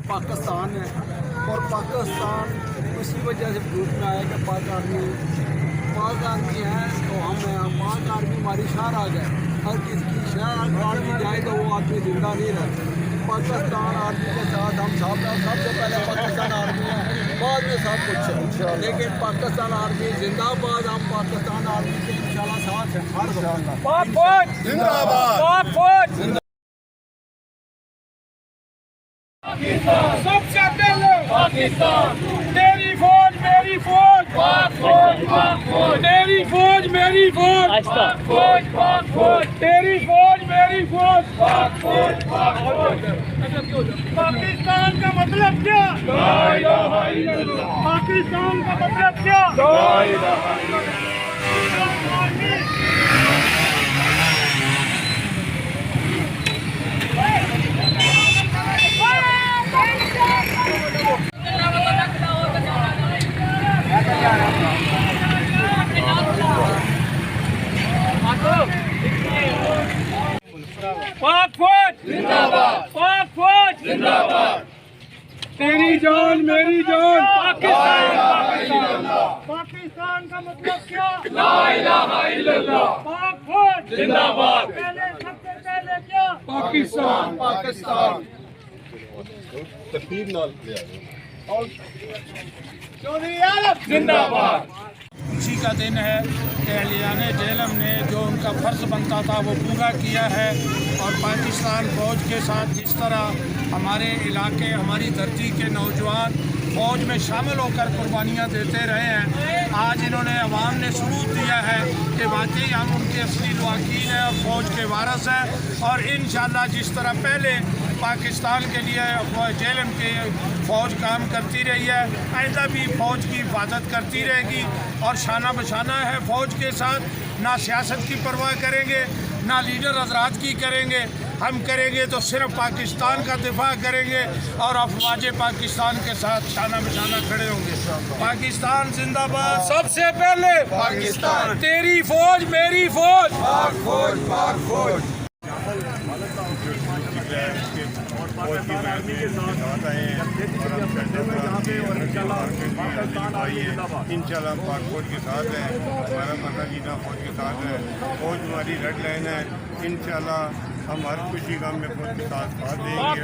पाकिस्तान है और पाकिस्तान उसी वजह से ग्रुप में आया कि पाक आर्मी है तो हम पाक आर्मी हमारी शहर आ गए। हर किसकी शहर आर्मी जाए तो वो आदमी जिंदा नहीं रहता। पाकिस्तान आर्मी के साथ हम सबसे पहले पाकिस्तान आर्मी है, बाद में सब कुछ है, लेकिन पाकिस्तान आर्मी जिंदाबाद। हम पाकिस्तान आर्मी के इंशाल्लाह साथ हैं हर वक्त। पाक फौज जिंदाबाद, पाक फौज सबसे पहले पाकिस्तान। तेरी फौज मेरी फौज, पाक फौज, पाक फौज। तेरी फौज मेरी फौज, पाक फौज, पाक फौज। तेरी फौज मेरी फौज, पाक फौज, पाक फौज। पाकिस्तान का मतलब क्या? ला इलाहा इल्लल्लाह। पाकिस्तान का मतलब क्या? ला इलाहा इल्लल्लाह। पाक फौज जिंदाबाद, पाक फौज जिंदाबाद। तेरी जान मेरी जान, पाकिस्तान। पाकिस्तान का मतलब क्या? ला इलाहा इल्लल्लाह। पाक फौज जिंदाबाद। पहले सबसे पहले क्या? पाकिस्तान, पाकिस्तान। चौधरी आरफ जिंदाबाद। खुशी का दिन है कि अहलियाने जहलम ने जो उनका फ़र्ज़ बनता था वो पूरा किया है और पाकिस्तान फ़ौज के साथ जिस तरह हमारे इलाके हमारी धरती के नौजवान फ़ौज में शामिल होकर कुर्बानियाँ देते रहे हैं, आज इन्होंने अवाम ने सबूत दिया है कि वाकई हम उनके असली लवाकीन हैं और फ़ौज के वारस हैं। और इंशाअल्लाह जिस तरह पहले पाकिस्तान के लिए जहलम के फ़ौज काम करती रही है, आइंदा भी फ़ौज की हिफाजत करती रहेगी और शाना बशाना है फ़ौज के साथ। ना सियासत की परवाह करेंगे, ना लीडर हजरात की करेंगे। हम करेंगे तो सिर्फ पाकिस्तान का दिफा करेंगे और अफवाज पाकिस्तान के साथ शाना बशाना खड़े होंगे। पाकिस्तान जिंदाबाद। सबसे पहले पाकिस्तान। तेरी फौज मेरी फौज, पाक फौज, पाक फौज। फौज की आर्मी के साथ आए हैं और हम कहते हैं इंशाल्लाह हम पाक फौज के साथ हैं। हमारा मरना जीना फौज के साथ है। फौज हमारी रेड लाइन है। इंशाल्लाह हम हर खुशी गम में फौज के साथ देंगे।